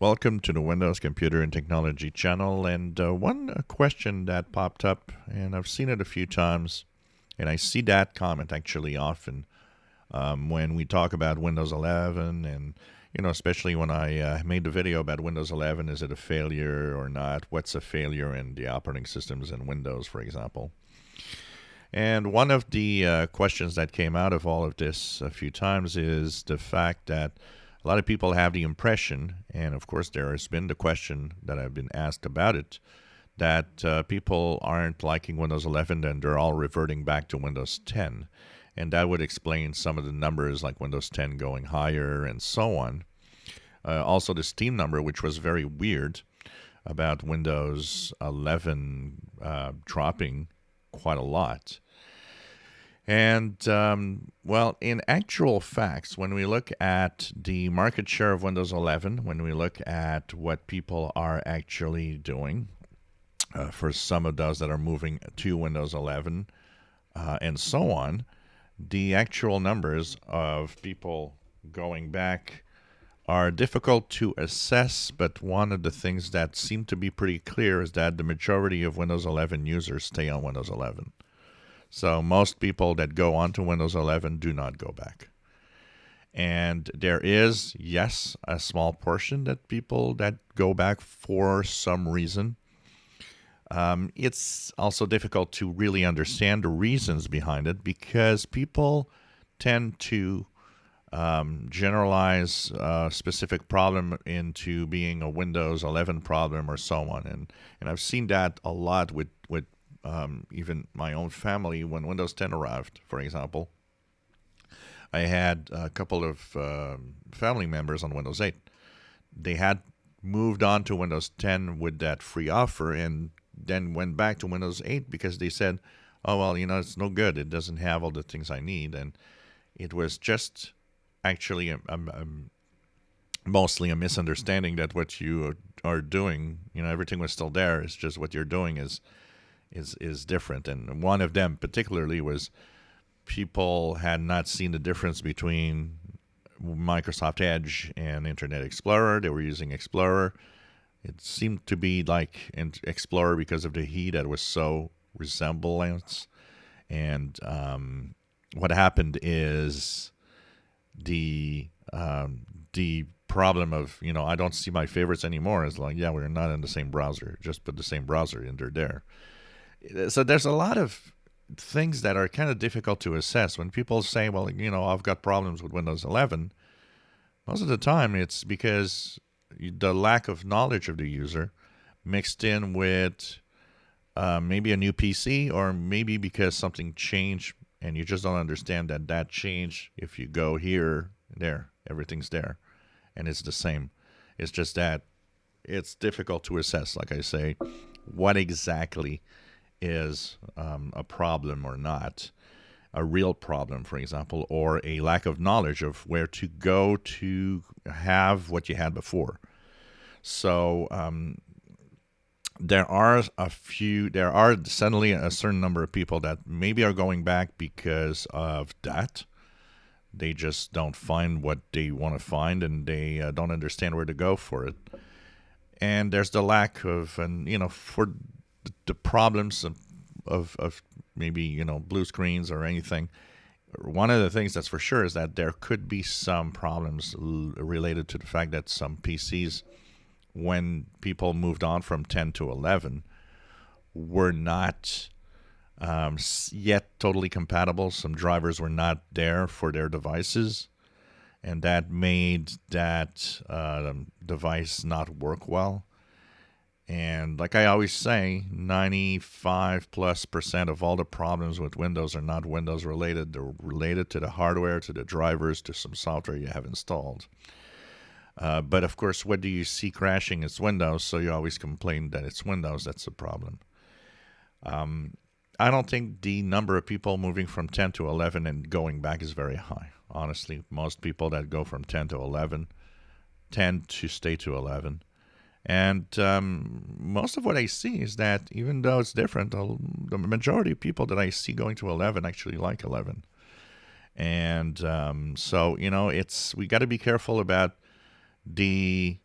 Welcome to the Windows Computer and Technology channel. And one question that popped up, and I've seen it a few times, and I see that comment actually often when we talk about Windows 11, and especially when I made the video about Windows 11, is it a failure or not? What's a failure in the operating systems in Windows, for example? And one of the questions that came out of all of this a few times is the fact that a lot of people have the impression, and of course there has been the question that I've been asked about it, that people aren't liking Windows 11 and they're all reverting back to Windows 10. And that would explain some of the numbers like Windows 10 going higher and so on. Also the Steam number, which was very weird about Windows 11 dropping quite a lot. And, well, in actual facts, when we look at the market share of Windows 11, when we look at what people are actually doing, for some of those that are moving to Windows 11, and so on, the actual numbers of people going back are difficult to assess, but one of the things that seem to be pretty clear is that the majority of Windows 11 users stay on Windows 11. So most people that go on to Windows 11 do not go back. And there is, yes, a small portion that people that go back for some reason. It's also difficult to really understand the reasons behind it because people tend to generalize a specific problem into being a Windows 11 problem or so on. And I've seen that a lot with even my own family when Windows 10 arrived, for example. I had a couple of family members on Windows 8. They had moved on to Windows 10 with that free offer and then went back to Windows 8 because they said, oh, well, it's no good. It doesn't have all the things I need. And it was just actually mostly a misunderstanding that what you are doing, everything was still there. It's just what you're doing is different. And one of them particularly was people had not seen the difference between Microsoft Edge and Internet Explorer. They were using Explorer. It seemed to be like Explorer because of the heat that was so resemblance. And what happened is the problem of, I don't see my favorites anymore is like, yeah, we're not in the same browser. Just put the same browser and they're there. So there's a lot of things that are kind of difficult to assess. When people say, well, I've got problems with Windows 11, most of the time it's because the lack of knowledge of the user mixed in with maybe a new PC or maybe because something changed and you just don't understand that change. If you go here, there, everything's there and it's the same. It's just that it's difficult to assess, like I say, what exactly is a problem or not, a real problem, for example, or a lack of knowledge of where to go to have what you had before. So there are suddenly a certain number of people that maybe are going back because of that. They just don't find what they want to find and they don't understand where to go for it. And there's the lack of, for the problems of maybe blue screens or anything. One of the things that's for sure is that there could be some problems related to the fact that some PCs, when people moved on from 10 to 11, were not yet totally compatible. Some drivers were not there for their devices, and that made that device not work well. And like I always say, 95+% of all the problems with Windows are not Windows related. They're related to the hardware, to the drivers, to some software you have installed. But of course, what do you see crashing? It's Windows, so you always complain that it's Windows. That's the problem. I don't think the number of people moving from 10 to 11 and going back is very high. Honestly, most people that go from 10 to 11 tend to stay to 11. And most of what I see is that even though it's different, the majority of people that I see going to 11 actually like 11. And so, we got to be careful about the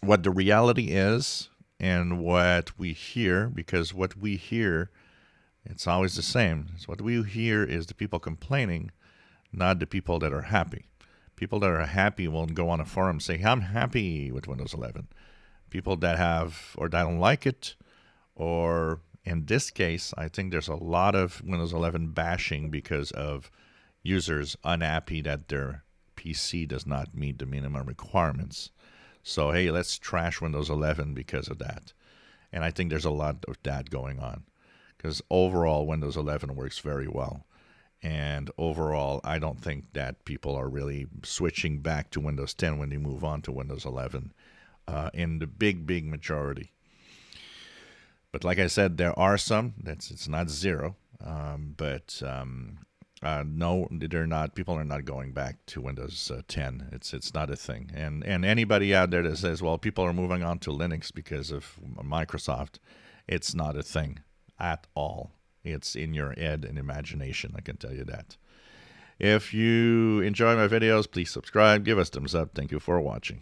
what the reality is and what we hear, because what we hear, it's always the same. So what we hear is the people complaining, not the people that are happy. People that are happy won't go on a forum and say, I'm happy with Windows 11. People that have or that don't like it, or in this case, I think there's a lot of Windows 11 bashing because of users unhappy that their PC does not meet the minimum requirements. So, hey, let's trash Windows 11 because of that. And I think there's a lot of that going on, because overall, Windows 11 works very well. And overall, I don't think that people are really switching back to Windows 10 when they move on to Windows 11 in the big majority. But like I said, there are some. It's not zero, but no, they're not. People are not going back to Windows 10. It's not a thing. And anybody out there that says, well, people are moving on to Linux because of Microsoft, it's not a thing at all. It's in your head and imagination, I can tell you that. If you enjoy my videos, please subscribe, give us thumbs up. Thank you for watching.